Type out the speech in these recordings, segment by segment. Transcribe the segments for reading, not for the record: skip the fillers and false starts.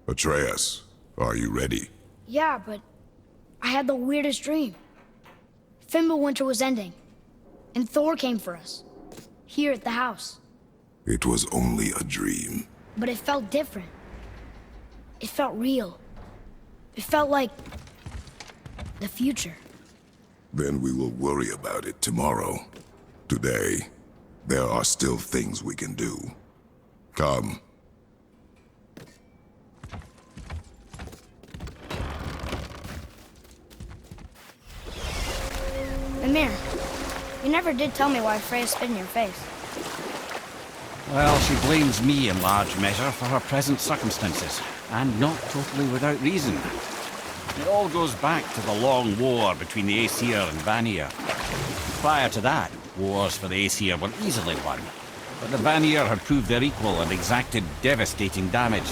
Atreus, are you ready? Yeah, but I had the weirdest dream. Fimbulwinter was ending, and Thor came for us. Here at the house. It was only a dream. But it felt different. It felt real. It felt like the future. Then we will worry about it tomorrow. Today, there are still things we can do. Come. Mimir, you never did tell me why Freya spit in your face. Well, she blames me in large measure for her present circumstances, and not totally without reason. It all goes back to the long war between the Aesir and Vanir. Prior to that, wars for the Aesir were easily won, but the Vanir had proved their equal and exacted devastating damage.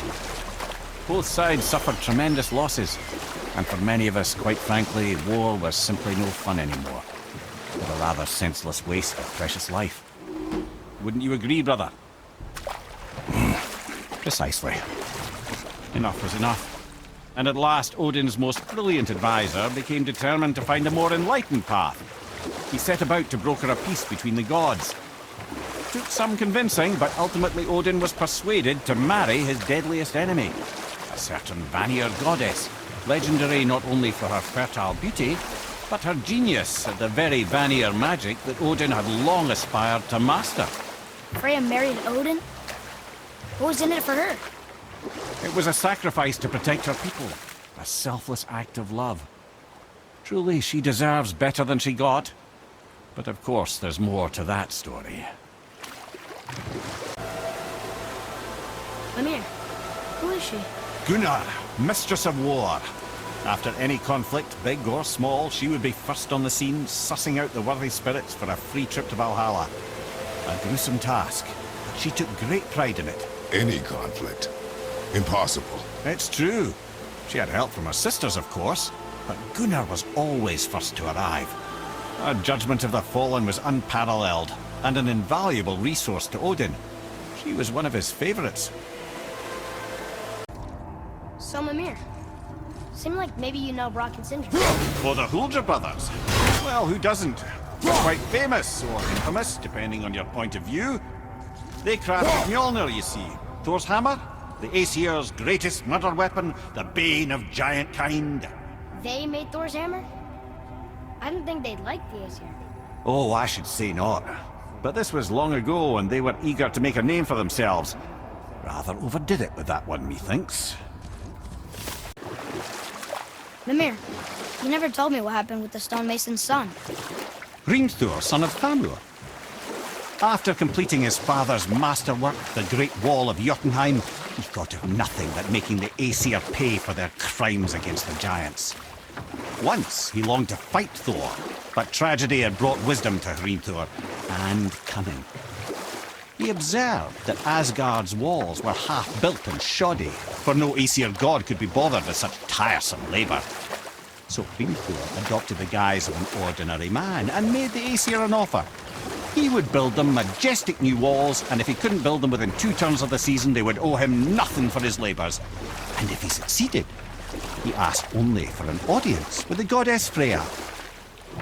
Both sides suffered tremendous losses, and for many of us, quite frankly, war was simply no fun anymore. But a rather senseless waste of precious life. Wouldn't you agree, brother? Precisely. Enough was enough. And at last, Odin's most brilliant advisor became determined to find a more enlightened path. He set about to broker a peace between the gods. Took some convincing, but ultimately Odin was persuaded to marry his deadliest enemy, a certain Vanir goddess, legendary not only for her fertile beauty, but her genius at the very Vanir magic that Odin had long aspired to master. Freya married Odin? What was in it for her? It was a sacrifice to protect her people, a selfless act of love. Truly, she deserves better than she got. But of course, there's more to that story. Mimir, who is she? Gunnar, Mistress of War. After any conflict, big or small, she would be first on the scene, sussing out the worthy spirits for a free trip to Valhalla. A gruesome task, but she took great pride in it. Any conflict. Impossible. It's true. She had help from her sisters, of course, but Gunnar was always first to arrive. Her judgment of the fallen was unparalleled, and an invaluable resource to Odin. She was one of his favorites. So, Mimir, seemed like maybe you know Brock and Sindri. For the Huldra brothers? Well, who doesn't? They're quite famous, or infamous, depending on your point of view. They crafted Mjolnir, you see. Thor's hammer, the Aesir's greatest murder weapon, the bane of giant kind. They made Thor's hammer? I didn't think they'd like the Aesir. Oh, I should say not. But this was long ago, and they were eager to make a name for themselves. Rather overdid it with that one, methinks. Mimir, you never told me what happened with the stonemason's son. Hrimthur, son of Thamur. After completing his father's masterwork, the Great Wall of Jotunheim, he thought of nothing but making the Aesir pay for their crimes against the giants. Once he longed to fight Thor, but tragedy had brought wisdom to Hrimthur, and cunning. He observed that Asgard's walls were half-built and shoddy, for no Aesir god could be bothered with such tiresome labor. So Hrimthur adopted the guise of an ordinary man and made the Aesir an offer. He would build them majestic new walls, and if he couldn't build them within 2 turns of the season, they would owe him nothing for his labors. And if he succeeded, he asked only for an audience with the goddess Freya.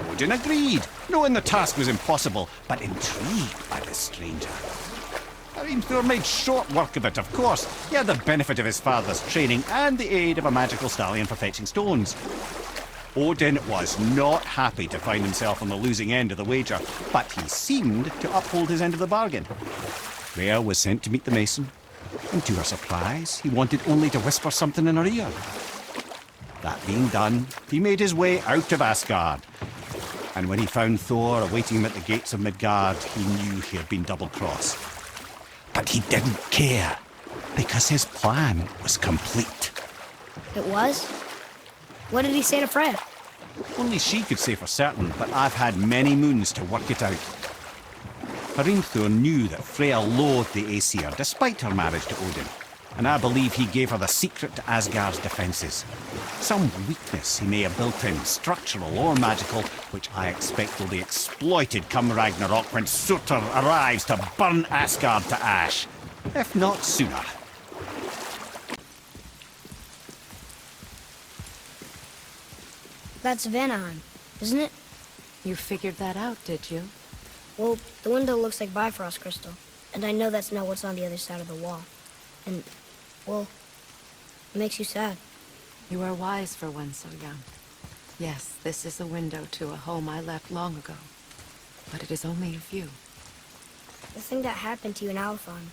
Odin agreed, knowing the task was impossible, but intrigued by the stranger. Hrimthur made short work of it, of course. He had the benefit of his father's training and the aid of a magical stallion for fetching stones. Odin was not happy to find himself on the losing end of the wager, but he seemed to uphold his end of the bargain. Freya was sent to meet the mason, and to her surprise, he wanted only to whisper something in her ear. That being done, he made his way out of Asgard. And when he found Thor awaiting him at the gates of Midgard, he knew he had been double-crossed. But he didn't care, because his plan was complete. It was? What did he say to Freya? Only she could say for certain, but I've had many moons to work it out. Hrimthur knew that Freya loathed the Aesir, despite her marriage to Odin, and I believe he gave her the secret to Asgard's defences. Some weakness he may have built in, structural or magical, which I expect will be exploited come Ragnarok when Surtur arrives to burn Asgard to ash, if not sooner. That's Vanaheim, isn't it? You figured that out, did you? Well, the window looks like Bifrost crystal, and I know that's not what's on the other side of the wall. And, well, it makes you sad. You are wise for one so young. Yes, this is a window to a home I left long ago. But it is only a view. The thing that happened to you in Alphon,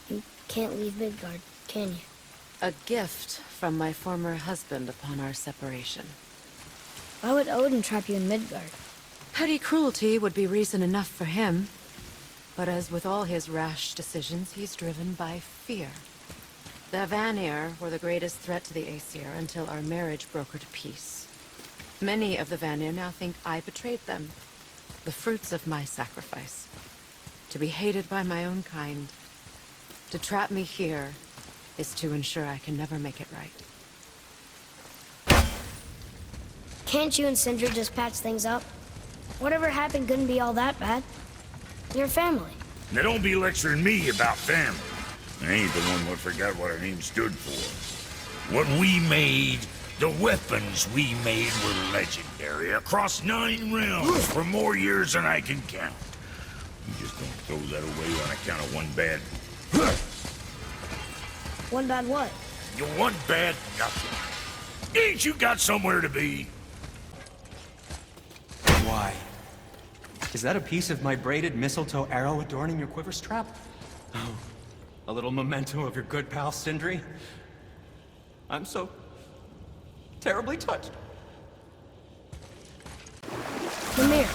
you can't leave Midgard, can you? A gift from my former husband upon our separation. Why would Odin trap you in Midgard? Petty cruelty would be reason enough for him. But as with all his rash decisions, he's driven by fear. The Vanir were the greatest threat to the Aesir until our marriage brokered peace. Many of the Vanir now think I betrayed them. The fruits of my sacrifice. To be hated by my own kind. To trap me here is to ensure I can never make it right. Can't you and Sindri just patch things up? Whatever happened couldn't be all that bad. You're family. Now don't be lecturing me about family. I ain't the one what forgot what our name stood for. What we made, the weapons we made were legendary across 9 realms for more years than I can count. You just don't throw that away on account of one bad... One bad what? You one bad nothing. Ain't you got somewhere to be? Why? Is that a piece of my braided mistletoe arrow adorning your quiver strap? Oh, a little memento of your good pal Sindri? I'm so terribly touched. Mimir,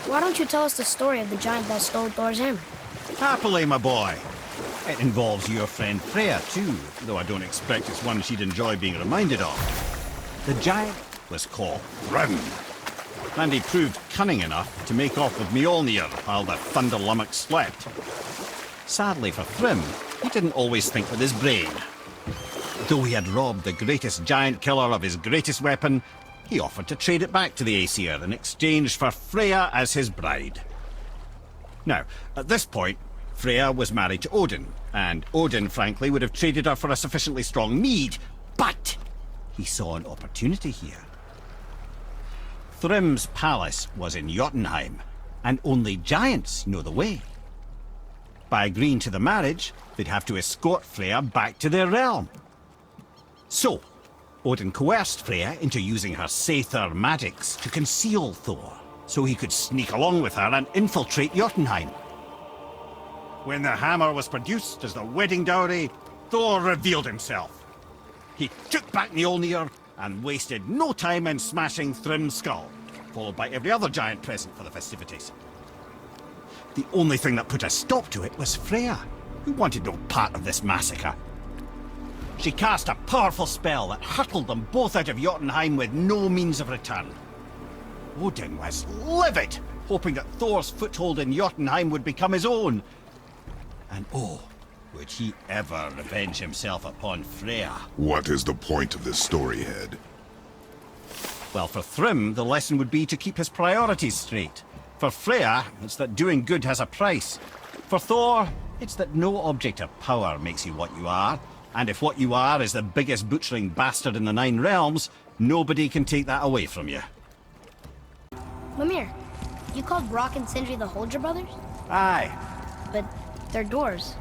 why don't you tell us the story of the giant that stole Thor's hammer? Happily, my boy. It involves your friend Freya, too, though I don't expect it's one she'd enjoy being reminded of. The giant was called Thrym, and he proved cunning enough to make off with Mjolnir while the Thunder Lummox slept. Sadly for Thrym, he didn't always think with his brain. Though he had robbed the greatest giant killer of his greatest weapon, he offered to trade it back to the Aesir in exchange for Freya as his bride. Now, at this point, Freya was married to Odin, and Odin, frankly, would have traded her for a sufficiently strong mead, but he saw an opportunity here. Thrym's palace was in Jotunheim, and only giants know the way. By agreeing to the marriage, they'd have to escort Freya back to their realm. So, Odin coerced Freya into using her Saether magics to conceal Thor, so he could sneak along with her and infiltrate Jotunheim. When the hammer was produced as the wedding dowry, Thor revealed himself. He took back Mjolnir and wasted no time in smashing Thrym's skull, followed by every other giant present for the festivities. The only thing that put a stop to it was Freya, who wanted no part of this massacre. She cast a powerful spell that hurtled them both out of Jotunheim with no means of return. Odin was livid, hoping that Thor's foothold in Jotunheim would become his own. And oh, would he ever revenge himself upon Freya? What is the point of this story, Head? Well, for Thrym, the lesson would be to keep his priorities straight. For Freya, it's that doing good has a price. For Thor, it's that no object of power makes you what you are. And if what you are is the biggest butchering bastard in the 9 realms, nobody can take that away from you. Mimir, you called Brock and Sindri the Holdra brothers? Aye. But they're dwarves,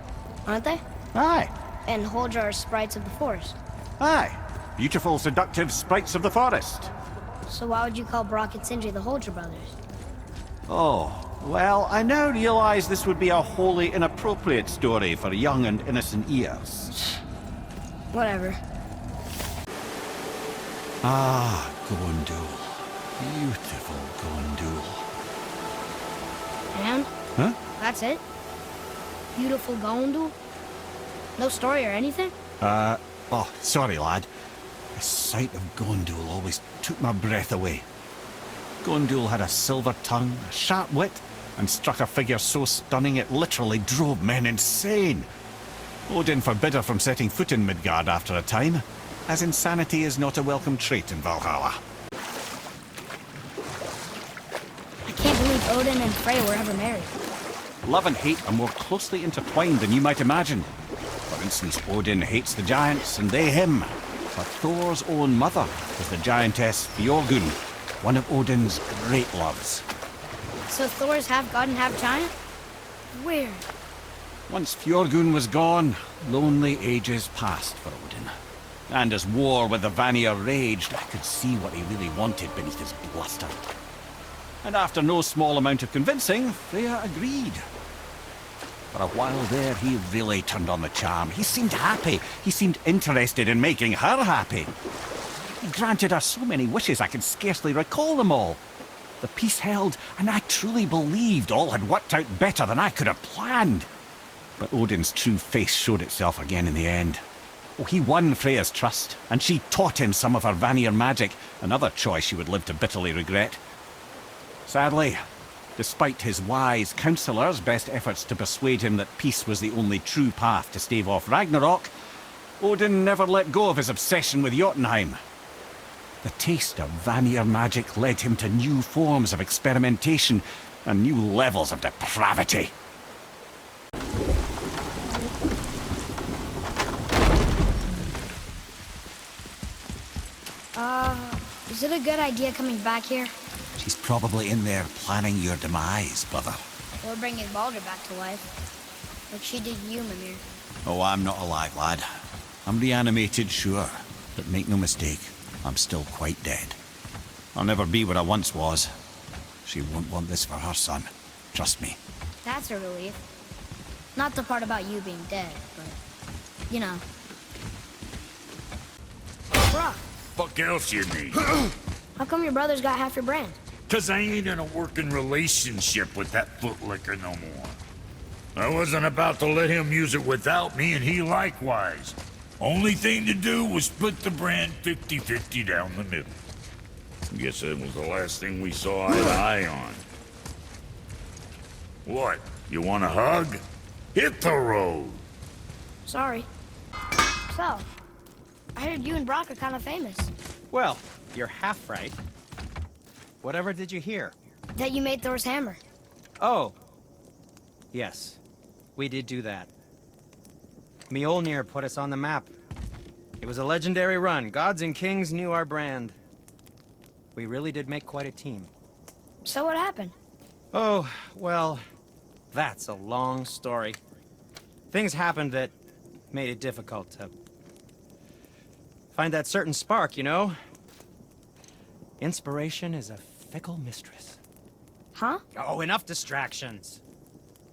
aren't they? Aye. And Holdra are sprites of the forest. Aye. Beautiful, seductive sprites of the forest. So why would you call Brock and Sindri the Holdra brothers? Oh, well, I now realize this would be a wholly inappropriate story for young and innocent ears. Whatever. Ah, Gondul. Beautiful Gondul. And? Huh? That's it? Beautiful Gondul? No story or anything? Oh, sorry, lad. The sight of Gondul always took my breath away. Gondul had a silver tongue, a sharp wit, and struck a figure so stunning it literally drove men insane. Odin forbid her from setting foot in Midgard after a time, as insanity is not a welcome trait in Valhalla. I can't believe Odin and Frey were ever married. Love and hate are more closely intertwined than you might imagine. For instance, Odin hates the giants and they him. But Thor's own mother was the giantess Fjorgun, one of Odin's great loves. So Thor's half god and half giant? Weird. Once Fjorgun was gone, lonely ages passed for Odin. And as war with the Vanir raged, I could see what he really wanted beneath his bluster. And after no small amount of convincing, Freya agreed. For a while there, he really turned on the charm. He seemed happy. He seemed interested in making her happy. He granted her so many wishes I could scarcely recall them all. The peace held, and I truly believed all had worked out better than I could have planned. But Odin's true face showed itself again in the end. Oh, he won Freya's trust, and she taught him some of her Vanir magic, another choice she would live to bitterly regret. Sadly, despite his wise counsellors' best efforts to persuade him that peace was the only true path to stave off Ragnarok, Odin never let go of his obsession with Jotunheim. The taste of Vanir magic led him to new forms of experimentation and new levels of depravity. Is it a good idea coming back here? She's probably in there planning your demise, brother. Or bringing Baldur back to life? Like she did you, Mimir. Oh, I'm not alive, lad. I'm reanimated, sure. But make no mistake, I'm still quite dead. I'll never be what I once was. She won't want this for her son. Trust me. That's a relief. Not the part about you being dead, but... you know. Bruh, Fuck else you need? how come your brother's got half your brand? 'Cause I ain't in a working relationship with that footlicker no more. I wasn't about to let him use it without me, and he likewise. Only thing to do was split the brand 50-50 down the middle. Guess that was the last thing we saw eye to eye on. What? You want a hug? Hit the road! Sorry. So, I heard you and Brock are kind of famous. Well, you're half right. Whatever did you hear? That you made Thor's hammer. Oh. Yes. We did do that. Mjolnir put us on the map. It was a legendary run. Gods and kings knew our brand. We really did make quite a team. So what happened? Oh, well, that's a long story. Things happened that made it difficult to find that certain spark, you know? Inspiration is a fickle mistress. Huh? Oh, enough distractions.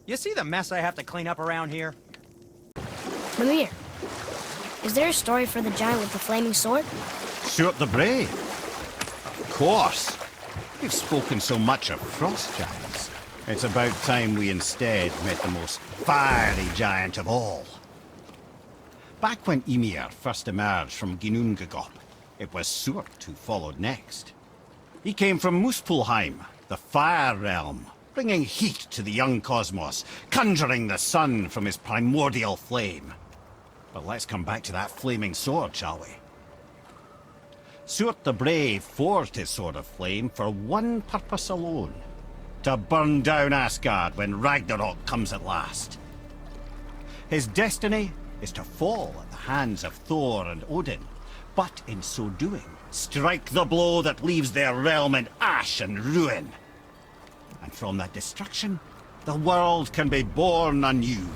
You see the mess I have to clean up around here? Mimir, is there a story for the giant with the flaming sword? Stuart the Brave. Of course. We've spoken so much of frost giants. It's about time we instead met the most fiery giant of all. Back when Ymir first emerged from Ginnungagap, it was Surt who followed next. He came from Muspelheim, the Fire Realm, bringing heat to the young cosmos, conjuring the sun from his primordial flame. But let's come back to that flaming sword, shall we? Surt the Brave forged his sword of flame for one purpose alone: to burn down Asgard when Ragnarok comes at last. His destiny is to fall at the hands of Thor and Odin, but in so doing, strike the blow that leaves their realm in ash and ruin. And from that destruction, the world can be born anew.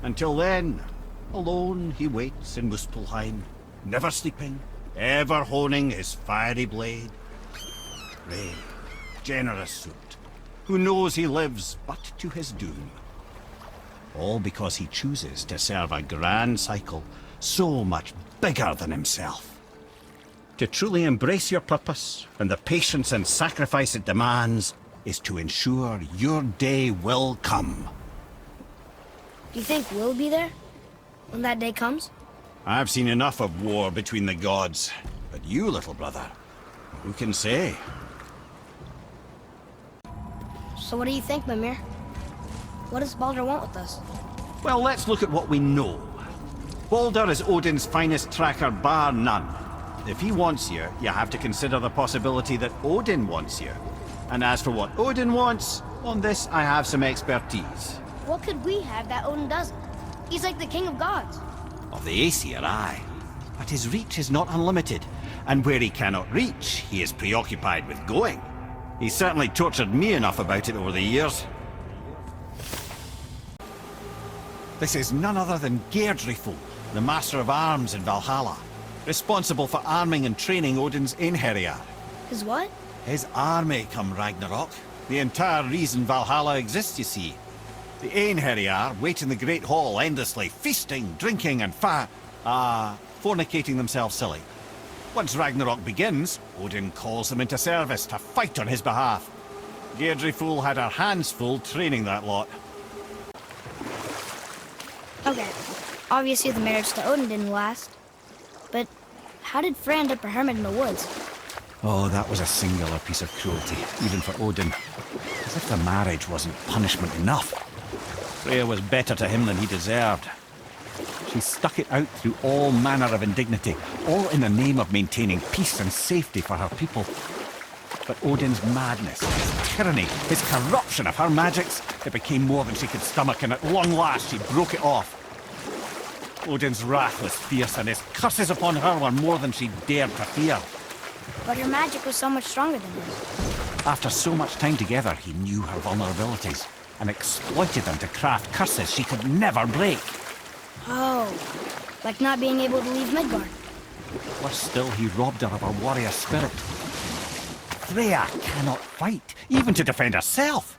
Until then, alone he waits in Muspelheim, never sleeping, ever honing his fiery blade. Brave, generous Surt, who knows he lives but to his doom. All because he chooses to serve a grand cycle so much bigger than himself. To truly embrace your purpose and the patience and sacrifice it demands is to ensure your day will come. Do you think we'll be there when that day comes? I've seen enough of war between the gods, but you, little brother, who can say? So what do you think, Mimir? What does Baldur want with us? Well, let's look at what we know. Baldur is Odin's finest tracker, bar none. If he wants you, you have to consider the possibility that Odin wants you. And as for what Odin wants, on this I have some expertise. What could we have that Odin doesn't? He's like the king of gods. Of the Aesir, aye. But his reach is not unlimited, and where he cannot reach, he is preoccupied with going. He's certainly tortured me enough about it over the years. This is none other than Geirdriful, the Master of Arms in Valhalla, responsible for arming and training Odin's Einherjar. His what? His army come Ragnarok. The entire reason Valhalla exists, you see. The Einherjar wait in the Great Hall endlessly, feasting, drinking, and fornicating themselves silly. Once Ragnarok begins, Odin calls them into service to fight on his behalf. Geirdriful had her hands full training that lot. Okay, obviously the marriage to Odin didn't last. But how did Frey end up a hermit in the woods? Oh, that was a singular piece of cruelty, even for Odin. As if the marriage wasn't punishment enough. Freya was better to him than he deserved. She stuck it out through all manner of indignity, all in the name of maintaining peace and safety for her people. But Odin's madness, his tyranny, his corruption of her magics, it became more than she could stomach, and at long last she broke it off. Odin's wrath was fierce, and his curses upon her were more than she dared to fear. But her magic was so much stronger than his. After so much time together, he knew her vulnerabilities, and exploited them to craft curses she could never break. Oh, like not being able to leave Midgard. Worse still, he robbed her of her warrior spirit. Freya cannot fight, even to defend herself.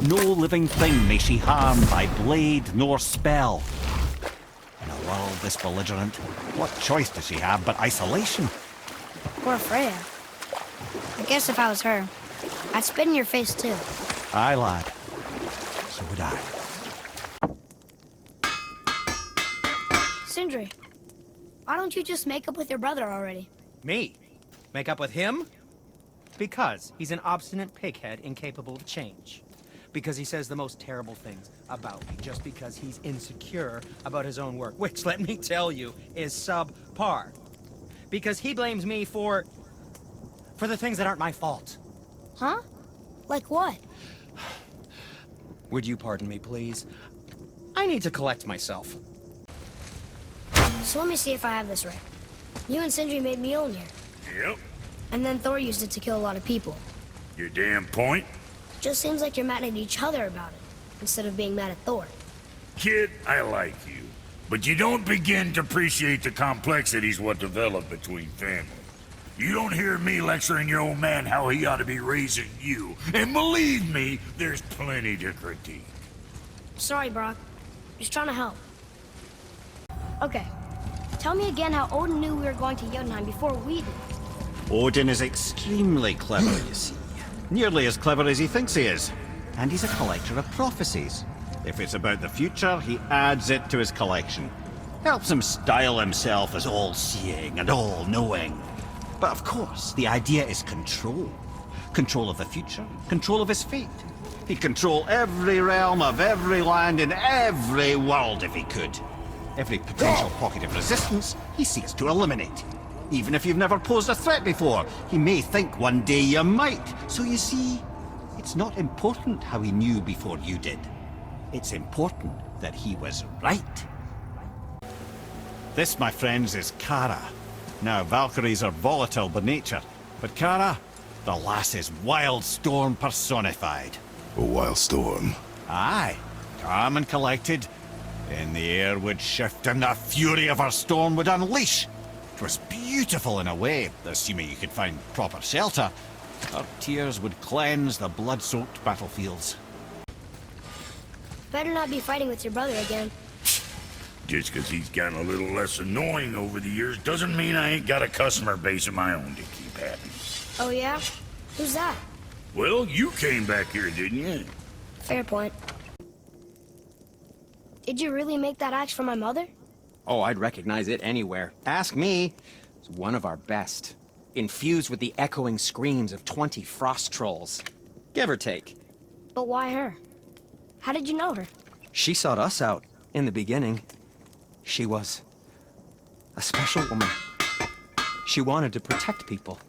No living thing may she harm by blade nor spell. In a world this belligerent, what choice does she have but isolation? Poor Freya. I guess if I was her, I'd spit in your face too. Aye, lad. So would I. Sindri, why don't you just make up with your brother already? Me? Make up with him? Because he's an obstinate pighead incapable of change. Because he says the most terrible things about me just because he's insecure about his own work, which, let me tell you, is subpar. Because he blames me for the things that aren't my fault. Huh? Like what? Would you pardon me, please? I need to collect myself. So let me see if I have this right. You and Sindri made Mjolnir, Yep. and then Thor used it to kill a lot of people. Your damn point? Just seems like you're mad at each other about it, instead of being mad at Thor. Kid, I like you. But you don't begin to appreciate the complexities what develop between families. You don't hear me lecturing your old man how he ought to be raising you. And believe me, there's plenty to critique. Sorry, Brock. Just trying to help. Okay. Tell me again how Odin knew we were going to Jotunheim before we did. Odin is extremely clever, you see. Nearly as clever as he thinks he is. And he's a collector of prophecies. If it's about the future, he adds it to his collection. Helps him style himself as all-seeing and all-knowing. But of course, the idea is control. Control of the future, control of his fate. He'd control every realm of every land in every world if he could. Every potential pocket of resistance, he seeks to eliminate. Even if you've never posed a threat before, he may think one day you might. So you see, it's not important how he knew before you did. It's important that he was right. This, my friends, is Kara. Now, Valkyries are volatile by nature, but Kara, the lass is wild storm personified. A wild storm. Aye, calm and collected. Then the air would shift and the fury of her storm would unleash. It was beautiful in a way, assuming you could find proper shelter. Her tears would cleanse the blood-soaked battlefields. Better not be fighting with your brother again. Just 'cause he's gotten a little less annoying over the years doesn't mean I ain't got a customer base of my own to keep happy. Oh yeah? Who's that? Well, you came back here, didn't you? Fair point. Did you really make that axe for my mother? Oh, I'd recognize it anywhere. Ask me. It's one of our best. Infused with the echoing screams of 20 frost trolls. Give or take. But why her? How did you know her? She sought us out in the beginning. She was a special woman. She wanted to protect people.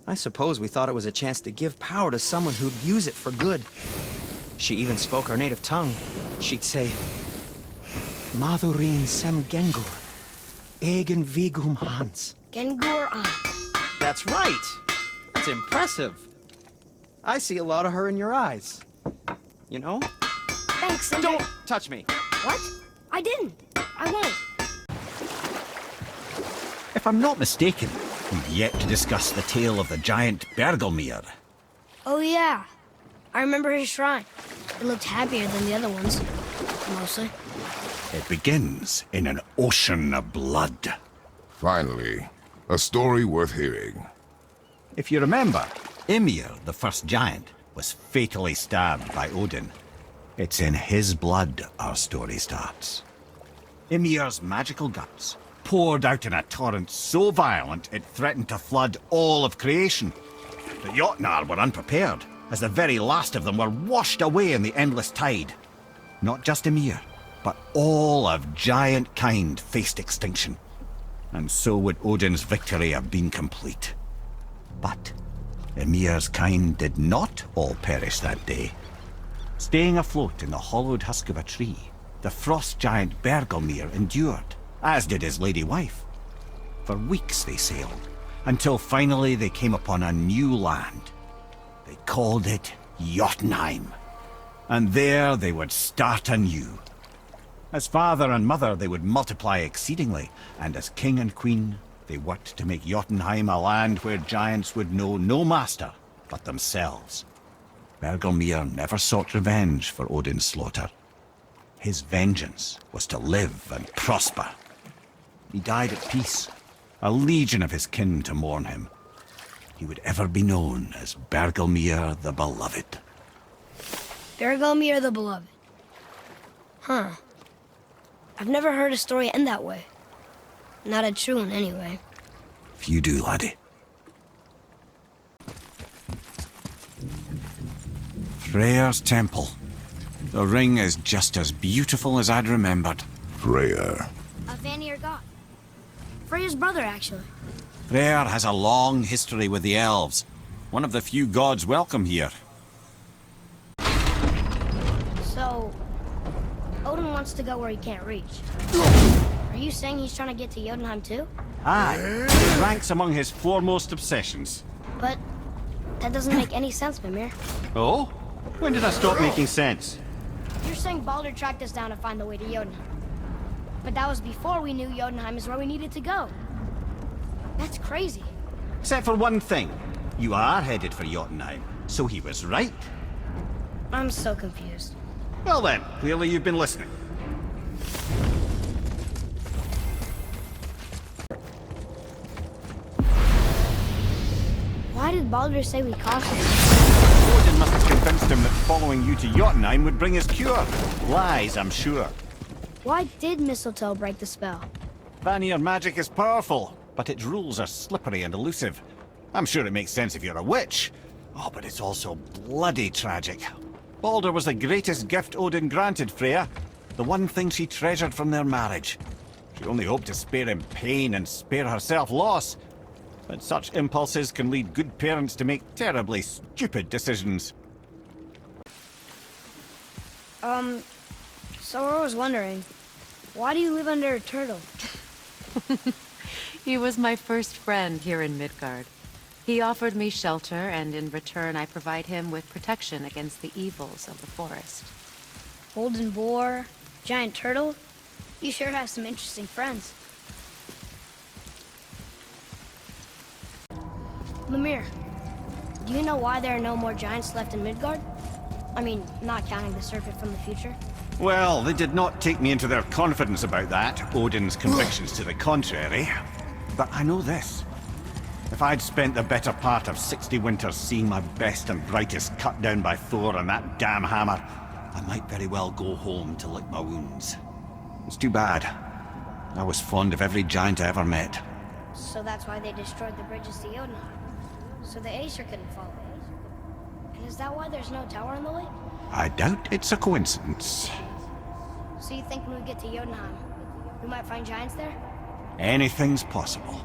I suppose we thought it was a chance to give power to someone who'd use it for good. She even spoke our native tongue. She'd say, Madurin Sem Gengur, egen Vigum Hans. Gengur on. That's right. That's impressive. I see a lot of her in your eyes. You know? Thanks, Sindri. Don't touch me. What? I didn't. I won't. If I'm not mistaken, we've yet to discuss the tale of the giant Bergelmir. Oh, yeah. I remember his shrine. It looked happier than the other ones. Mostly. It begins in an ocean of blood. Finally, a story worth hearing. If you remember, Ymir, the first giant, was fatally stabbed by Odin. It's in his blood our story starts. Ymir's magical guts poured out in a torrent so violent it threatened to flood all of creation. The Jotnar were unprepared, as the very last of them were washed away in the endless tide. Not just Ymir, but all of giant kind faced extinction. And so would Odin's victory have been complete. But Ymir's kind did not all perish that day. Staying afloat in the hollowed husk of a tree, the frost giant Bergelmir endured, as did his lady wife. For weeks they sailed, until finally they came upon a new land. They called it Jotunheim. And there they would start anew. As father and mother they would multiply exceedingly, and as king and queen they worked to make Jotunheim a land where giants would know no master but themselves. Bergelmir never sought revenge for Odin's slaughter. His vengeance was to live and prosper. He died at peace, a legion of his kin to mourn him. He would ever be known as Bergelmir the Beloved. Bergelmir the Beloved. Huh. I've never heard a story end that way. Not a true one, anyway. If you do, laddie. Freyr's temple. The ring is just as beautiful as I'd remembered. Freyr. A Vanir god. Freya's brother, actually. Freyr has a long history with the elves. One of the few gods welcome here. So, Odin wants to go where he can't reach. Are you saying he's trying to get to Jotunheim too? Aye, it ranks among his foremost obsessions. But that doesn't make any sense, Mimir. Oh? When did I stop making sense? You're saying Baldur tracked us down to find the way to Jotunheim. But that was before we knew Jotunheim is where we needed to go. That's crazy. Except for one thing. You are headed for Jotunheim, so he was right. I'm so confused. Well then, clearly you've been listening. Why did Baldur say we cautioned? Odin must have convinced him that following you to Jotunheim would bring his cure. Lies, I'm sure. Why did Mistletoe break the spell? Vanir magic is powerful, but its rules are slippery and elusive. I'm sure it makes sense if you're a witch. Oh, but it's also bloody tragic. Baldur was the greatest gift Odin granted Freya. The one thing she treasured from their marriage. She only hoped to spare him pain and spare herself loss. But such impulses can lead good parents to make terribly stupid decisions. So I was wondering, why do you live under a turtle? He was my first friend here in Midgard. He offered me shelter, and in return I provide him with protection against the evils of the forest. Golden boar, giant turtle? You sure have some interesting friends. Mimir, do you know why there are no more giants left in Midgard? I mean, not counting the serpent from the future. Well, they did not take me into their confidence about that, Odin's convictions to the contrary. But I know this. If I'd spent the better part of 60 winters seeing my best and brightest cut down by Thor and that damn hammer, I might very well go home to lick my wounds. It's too bad. I was fond of every giant I ever met. So that's why they destroyed the bridges to Jotunheim. So the Aesir couldn't follow. And is that why there's no tower in the lake? I doubt it's a coincidence. So you think when we get to Jotunheim, we might find giants there? Anything's possible.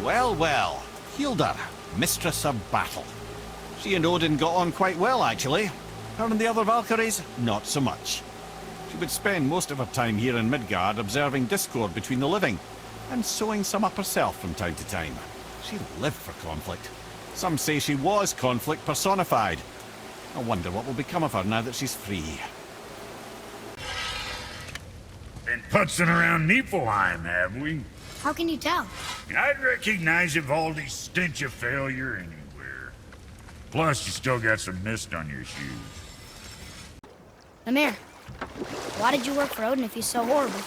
Well, well. Hilda, mistress of battle. She and Odin got on quite well, actually. Her and the other Valkyries, not so much. would spend most of her time here in Midgard observing discord between the living, and sewing some up herself from time to time. She lived for conflict. Some say she was conflict personified. I wonder what will become of her now that she's free. Been putzing around Niflheim, have we? How can you tell? I'd recognize Ivaldi's stench of failure anywhere. Plus, you still got some mist on your shoes. Amir, why did you work for Odin if he's so horrible?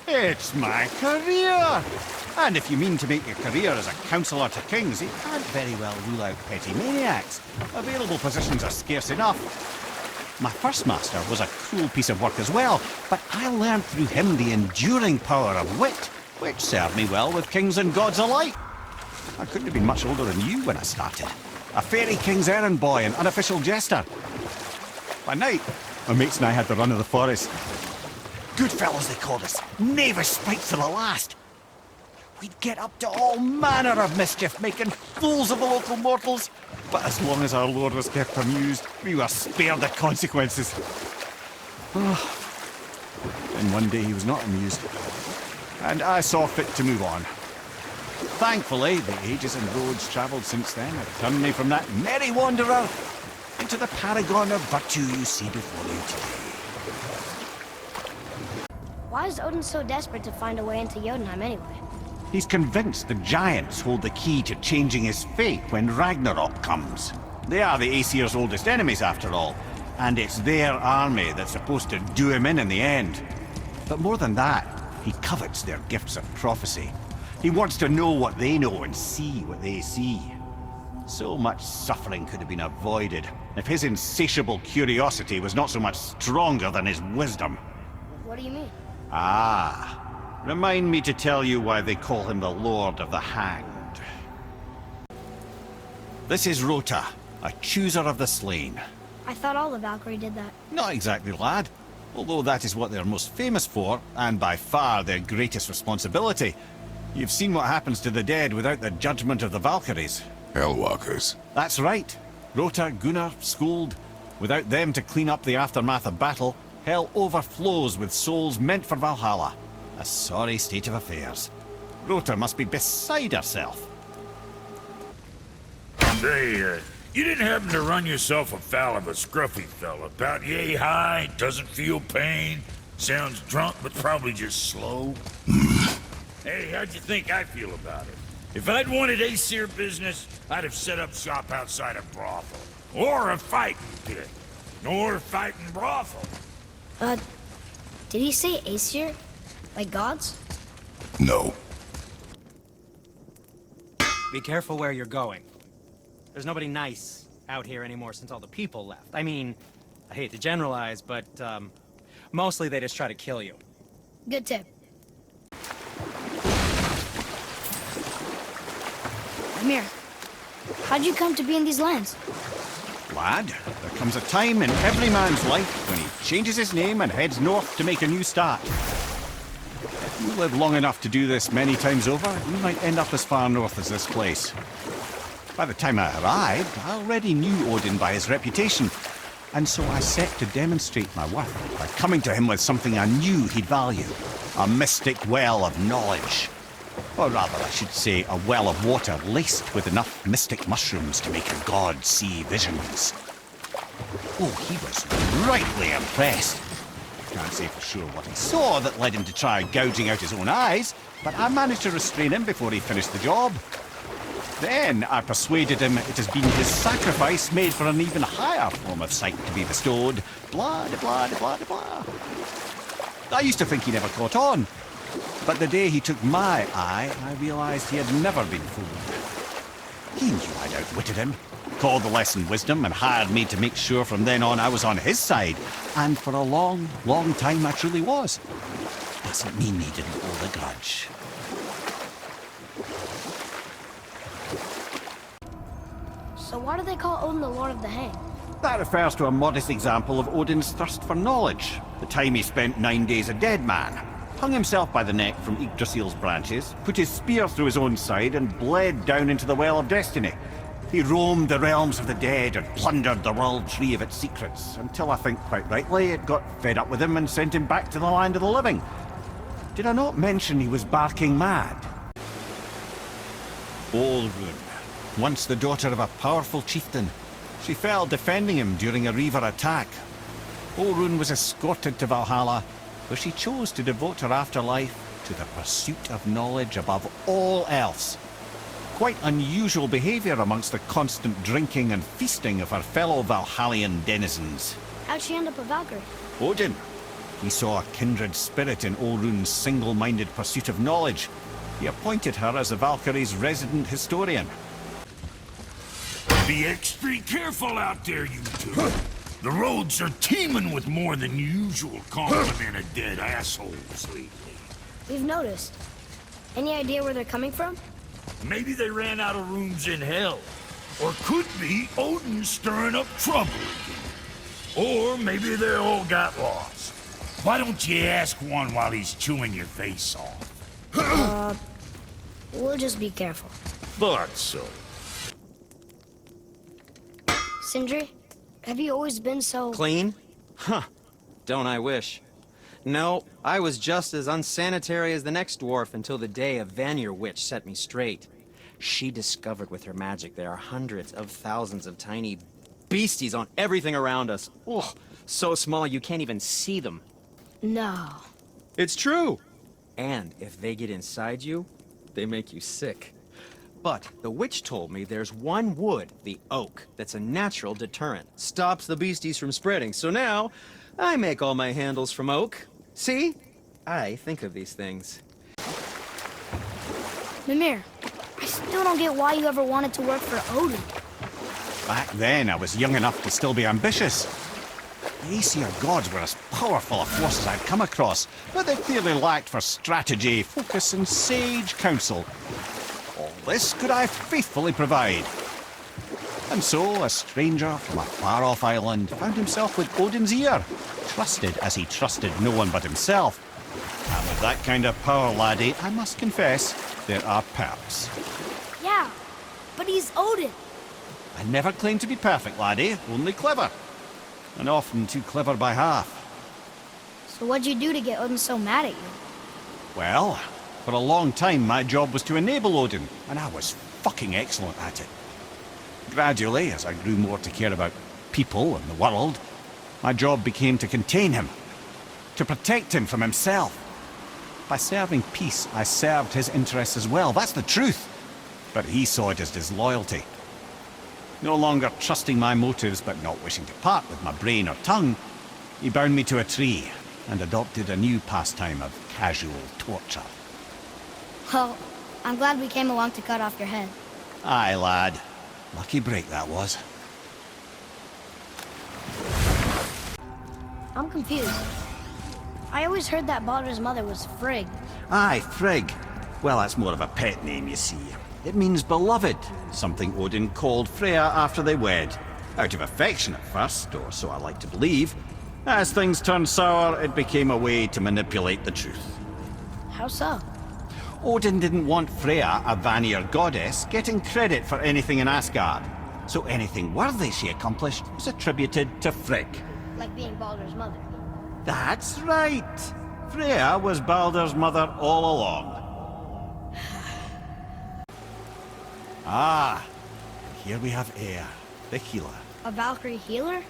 It's my career! And if you mean to make your career as a counsellor to kings, you can't very well rule out petty maniacs. Available positions are scarce enough. My first master was a cruel piece of work as well, but I learned through him the enduring power of wit, which served me well with kings and gods alike. I couldn't have been much older than you when I started. A fairy king's errand boy and unofficial jester. By night, my mates and I had the run of the forest. Good fellows they called us, knavish spikes to the last. We'd get up to all manner of mischief, making fools of the local mortals. But as long as our lord was kept amused, we were spared the consequences. And one day he was not amused, and I saw fit to move on. Thankfully, the ages and roads travelled since then have turned me from that merry wanderer into the paragon of virtue you see before you today. Why is Odin so desperate to find a way into Jotunheim anyway? He's convinced the giants hold the key to changing his fate when Ragnarok comes. They are the Aesir's oldest enemies, after all, and it's their army that's supposed to do him in the end. But more than that, he covets their gifts of prophecy. He wants to know what they know and see what they see. So much suffering could have been avoided if his insatiable curiosity was not so much stronger than his wisdom. What do you mean? Ah. Remind me to tell you why they call him the Lord of the Hanged. This is Rota, a chooser of the slain. I thought all the Valkyrie did that. Not exactly, lad. Although that is what they're most famous for, and by far their greatest responsibility. You've seen what happens to the dead without the judgment of the Valkyries. Hellwalkers. That's right. Rota, Gunnar, Skuld. Without them to clean up the aftermath of battle, hell overflows with souls meant for Valhalla. A sorry state of affairs. Rota must be beside herself. Say, you didn't happen to run yourself afoul of a scruffy fella, about yay high, doesn't feel pain, sounds drunk but probably just slow? Hey, how'd you think I feel about it? If I'd wanted Aesir business, I'd have set up shop outside a brothel. Or a fighting pit. Or a fighting brothel. Did he say Aesir? Like gods? No. Be careful where you're going. There's nobody nice out here anymore since all the people left. I mean, I hate to generalize, but, mostly they just try to kill you. Good tip. Amir, how'd you come to be in these lands? Lad, there comes a time in every man's life when he changes his name and heads north to make a new start. If you live long enough to do this many times over, you might end up as far north as this place. By the time I arrived, I already knew Odin by his reputation, and so I set to demonstrate my worth by coming to him with something I knew he'd value. A mystic well of knowledge. Or rather, I should say, a well of water laced with enough mystic mushrooms to make a god see visions. Oh, he was rightly impressed. Can't say for sure what he saw that led him to try gouging out his own eyes, but I managed to restrain him before he finished the job. Then I persuaded him it has been his sacrifice made for an even higher form of sight to be bestowed. Blah, de blah, de blah, de blah. I used to think he never caught on, but the day he took my eye, I realized he had never been fooled. He knew I'd outwitted him, called the lesson wisdom, and hired me to make sure from then on I was on his side. And for a long, long time I truly was. Doesn't mean he didn't hold a grudge. So why do they call Odin the Lord of the Hang? That refers to a modest example of Odin's thirst for knowledge. The time he spent 9 days a dead man. Hung himself by the neck from Yggdrasil's branches, put his spear through his own side, and bled down into the Well of Destiny. He roamed the realms of the dead and plundered the world tree of its secrets, until I think quite rightly it got fed up with him and sent him back to the land of the living. Did I not mention he was barking mad? Olrun, once the daughter of a powerful chieftain. She fell defending him during a Reaver attack. Olrun was escorted to Valhalla, where she chose to devote her afterlife to the pursuit of knowledge above all else. Quite unusual behavior amongst the constant drinking and feasting of her fellow Valhallian denizens. How'd she end up a Valkyrie? Odin. He saw a kindred spirit in Olrun's single-minded pursuit of knowledge. He appointed her as the Valkyrie's resident historian. Be extra careful out there, you two. The roads are teeming with more than usual complement of dead assholes lately. We've noticed. Any idea where they're coming from? Maybe they ran out of rooms in hell. Or could be Odin stirring up trouble again. Or maybe they all got lost. Why don't you ask one while he's chewing your face off? We'll just be careful. Thought so. Sindri, have you always been so... Clean? Huh. Don't I wish. No, I was just as unsanitary as the next dwarf until the day a Vanir witch set me straight. She discovered with her magic there are hundreds of thousands of tiny beasties on everything around us. Oh, so small you can't even see them. No. It's true. And if they get inside you, they make you sick. But the witch told me there's one wood, the oak, that's a natural deterrent. Stops the beasties from spreading. So now, I make all my handles from oak. See? I think of these things. Mimir, I still don't get why you ever wanted to work for Odin. Back then, I was young enough to still be ambitious. The Aesir gods were as powerful a force as I'd come across, but they clearly lacked for strategy, focus, and sage counsel. All this could I faithfully provide. And so, a stranger from a far-off island found himself with Odin's ear, trusted as he trusted no one but himself. And with that kind of power, laddie, I must confess, there are perks. Yeah, but he's Odin. I never claimed to be perfect, laddie, only clever. And often too clever by half. So what'd you do to get Odin so mad at you? Well, for a long time my job was to enable Odin, and I was fucking excellent at it. Gradually, as I grew more to care about people and the world, my job became to contain him, to protect him from himself. By serving peace, I served his interests as well, that's the truth. But he saw it as disloyalty. No longer trusting my motives, but not wishing to part with my brain or tongue, he bound me to a tree and adopted a new pastime of casual torture. Well, I'm glad we came along to cut off your head. Aye, lad. Lucky break that was. I'm confused. I always heard that Baldur's mother was Frigg. Aye, Frigg. Well, that's more of a pet name, you see. It means beloved, something Odin called Freya after they wed. Out of affection at first, or so I like to believe. As things turned sour, it became a way to manipulate the truth. How so? Odin didn't want Freya, a Vanir goddess, getting credit for anything in Asgard. So anything worthy she accomplished was attributed to Frigg. Like being Baldur's mother. That's right! Freya was Baldur's mother all along. Ah, here we have Eir, the healer. A Valkyrie healer?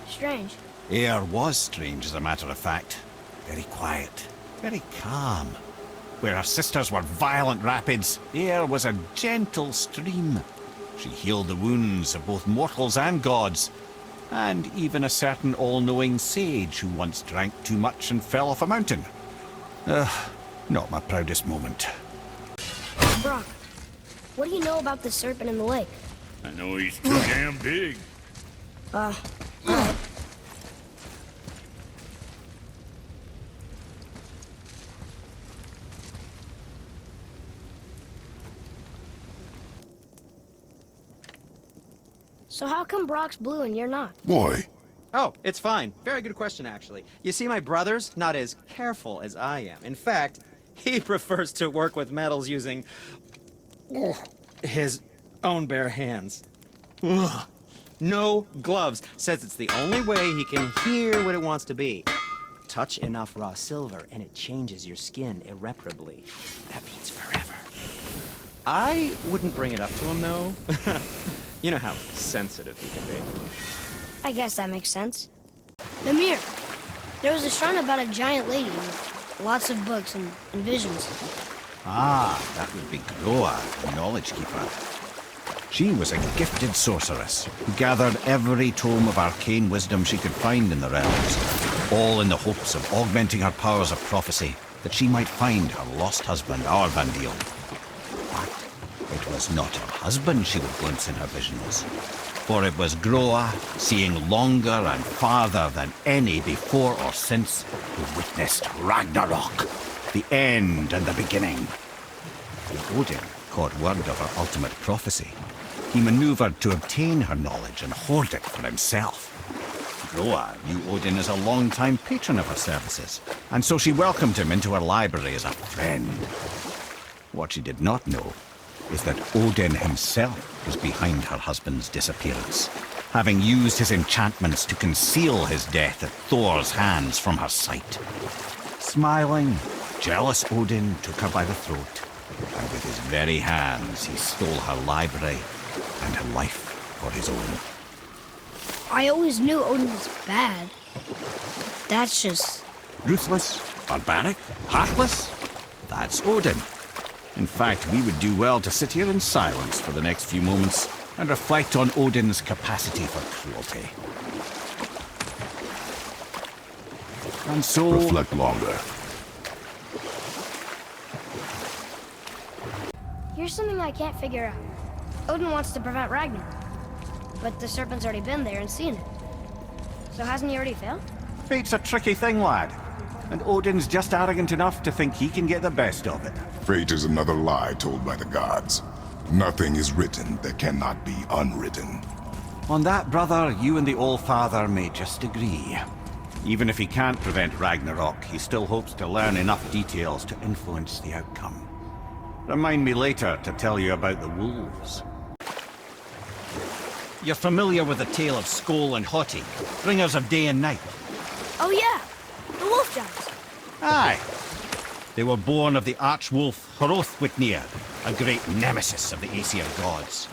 Strange. Eir was strange, as a matter of fact. Very quiet, very calm. Where her sisters were violent rapids, Eir was a gentle stream. She healed the wounds of both mortals and gods, and even a certain all-knowing sage who once drank too much and fell off a mountain. Not my proudest moment. Brock, what do you know about the serpent in the lake? I know he's too damn big. So how come Brock's blue and you're not? Why? Oh, it's fine. Very good question, actually. You see, my brother's not as careful as I am. In fact, he prefers to work with metals using his own bare hands. Ugh. No gloves. Says it's the only way he can hear what it wants to be. Touch enough raw silver and it changes your skin irreparably. That means forever. I wouldn't bring it up to him, though. You know how sensitive he can be. I guess that makes sense. Mimir, there was a shrine about a giant lady with lots of books and visions. Ah, that would be Groa, the Knowledge Keeper. She was a gifted sorceress who gathered every tome of arcane wisdom she could find in the realms, all in the hopes of augmenting her powers of prophecy, that she might find her lost husband, Arvandil. But it was not her husband she would glimpse in her visions, for it was Groa, seeing longer and farther than any before or since, who witnessed Ragnarok, the end and the beginning. When Odin caught word of her ultimate prophecy, he maneuvered to obtain her knowledge and hoard it for himself. Groa knew Odin as a long-time patron of her services, and so she welcomed him into her library as a friend. What she did not know is that Odin himself was behind her husband's disappearance, having used his enchantments to conceal his death at Thor's hands from her sight. Smiling, jealous Odin took her by the throat, and with his very hands he stole her library and her life for his own. I always knew Odin was bad. That's just... Ruthless, barbaric, heartless? That's Odin. In fact, we would do well to sit here in silence for the next few moments and reflect on Odin's capacity for cruelty. And so... Reflect longer. Here's something I can't figure out. Odin wants to prevent Ragnarok, but the serpent's already been there and seen it. So hasn't he already failed? Fate's a tricky thing, lad. And Odin's just arrogant enough to think he can get the best of it. Fate is another lie told by the gods. Nothing is written that cannot be unwritten. On that, brother, you and the All-Father may just agree. Even if he can't prevent Ragnarok, he still hopes to learn enough details to influence the outcome. Remind me later to tell you about the wolves. You're familiar with the tale of Skoll and Hoti, bringers of day and night? Oh yeah, the wolf giants. Aye. They were born of the arch-wolf Hrothwitnir, a great nemesis of the Aesir gods.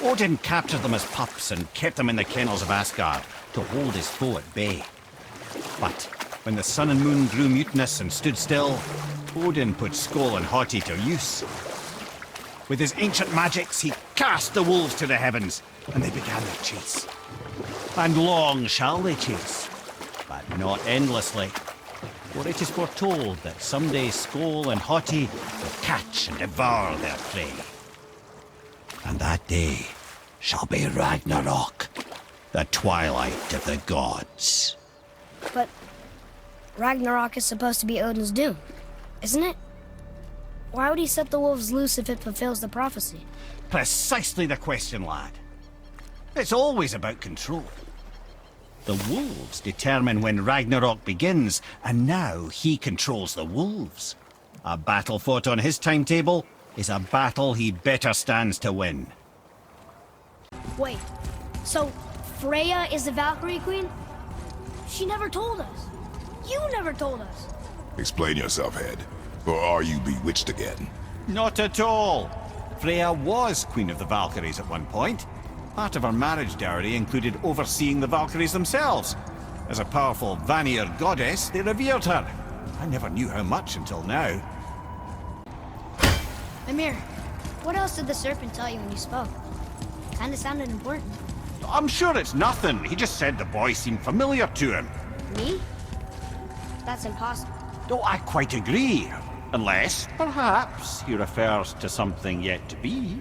Odin captured them as pups and kept them in the kennels of Asgard to hold his foe at bay. But when the sun and moon grew mutinous and stood still, Odin put Skoll and Hoti to use. With his ancient magics, he cast the wolves to the heavens, and they began their chase. And long shall they chase, but not endlessly. For it is foretold that someday Skoll and Hoti will catch and devour their prey. And that day shall be Ragnarok, the twilight of the gods. But Ragnarok is supposed to be Odin's doom, isn't it? Why would he set the wolves loose if it fulfills the prophecy? Precisely the question, lad. It's always about control. The wolves determine when Ragnarok begins, and now he controls the wolves. A battle fought on his timetable is a battle he better stands to win. Wait, so Freya is the Valkyrie Queen? She never told us. You never told us. Explain yourself, Head. Or are you bewitched again? Not at all. Freya was Queen of the Valkyries at one point. Part of her marriage dowry included overseeing the Valkyries themselves. As a powerful Vanir goddess, they revered her. I never knew how much until now. Mimir, what else did the serpent tell you when you spoke? Kinda sounded important. I'm sure it's nothing. He just said the boy seemed familiar to him. Me? That's impossible. Oh, I quite agree. Unless, perhaps, he refers to something yet to be.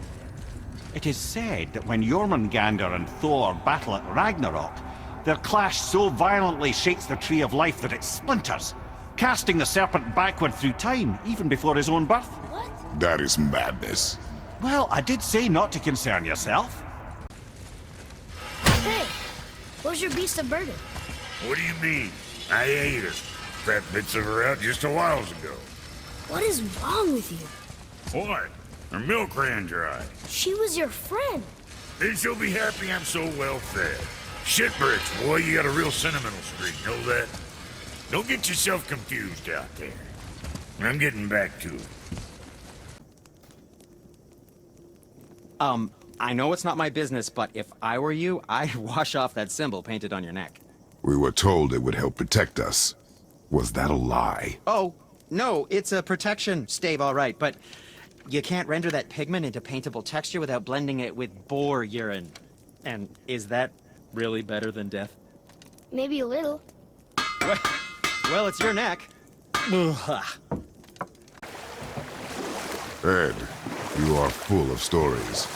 It is said that when Jormungandr and Thor battle at Ragnarok, their clash so violently shakes the Tree of Life that it splinters, casting the serpent backward through time, even before his own birth. What? That is madness. Well, I did say not to concern yourself. Hey, where's your beast of burden? What do you mean? I ate her. Fat bits of her out just a while ago. What is wrong with you? What? Her milk ran dry. She was your friend. Then she'll be happy I'm so well fed. Shit bricks, boy, you got a real sentimental streak, know that? Don't get yourself confused out there. I'm getting back to it. I know it's not my business, but if I were you, I'd wash off that symbol painted on your neck. We were told it would help protect us. Was that a lie? Oh, no, it's a protection stave, all right, but you can't render that pigment into paintable texture without blending it with boar urine. And is that really better than death? Maybe a little. Well, it's your neck. Ugh. Ed, you are full of stories.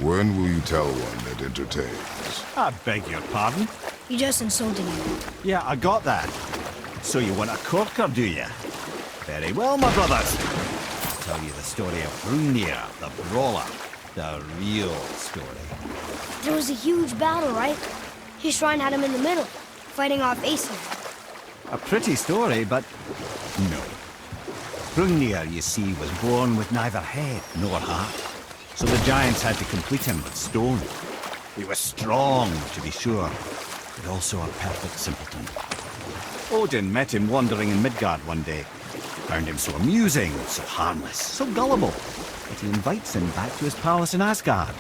When will you tell one that entertains? I beg your pardon? You just insulted you. Yeah, I got that. So you want a corker, do you? Very well, my brothers. I'll tell you the story of Hrungnir, the brawler. The real story. There was a huge battle, right? His shrine had him in the middle, fighting off Aesir. A pretty story, but no. Hrungnir, you see, was born with neither head nor heart. So the giants had to complete him with stone. He was strong, to be sure, but also a perfect simpleton. Odin met him wandering in Midgard one day. Found him so amusing, so harmless, so gullible, that he invites him back to his palace in Asgard.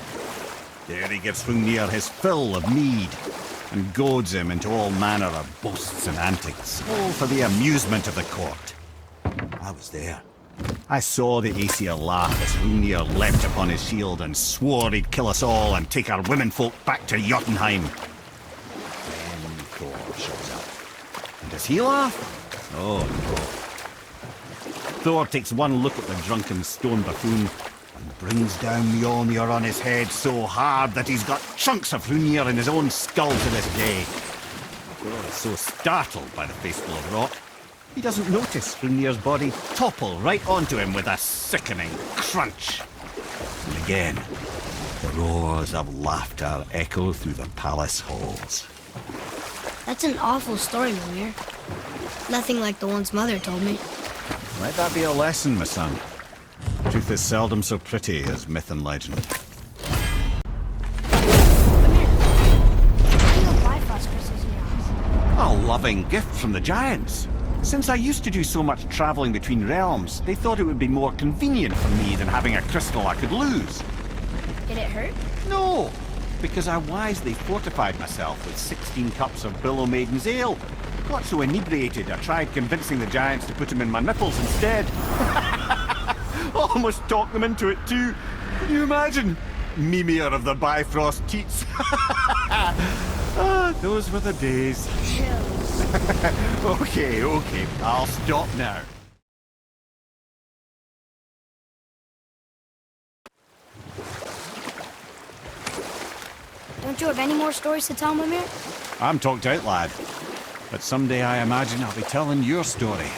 There he gives Hrungnir his fill of mead, and goads him into all manner of boasts and antics, all for the amusement of the court. I was there. I saw the Aesir laugh as Hrungnir leapt upon his shield and swore he'd kill us all and take our womenfolk back to Jotunheim. Then Thor shows up. And does he laugh? Oh, no. Thor takes one look at the drunken stone buffoon and brings down Mjolnir on his head so hard that he's got chunks of Hrungnir in his own skull to this day. Thor is so startled by the face full of rock, he doesn't notice Hrungnir's body topple right onto him with a sickening crunch. And again, the roars of laughter echo through the palace halls. That's an awful story, Mimir. Nothing like the ones Mother told me. Let that be a lesson, my son. Truth is seldom so pretty as myth and legend. Mimir, why do you have Bifrost crystals in your house? A loving gift from the giants. Since I used to do so much traveling between realms, they thought it would be more convenient for me than having a crystal I could lose. Did it hurt? No, because I wisely fortified myself with 16 cups of Billow Maiden's ale. Got so inebriated, I tried convincing the giants to put them in my nipples instead. Almost talked them into it too. Can you imagine? Mimir of the Bifrost teats. Ah, those were the days. Okay, I'll stop now. Don't you have any more stories to tell, Mimir? I'm talked out, lad. But someday I imagine I'll be telling your story.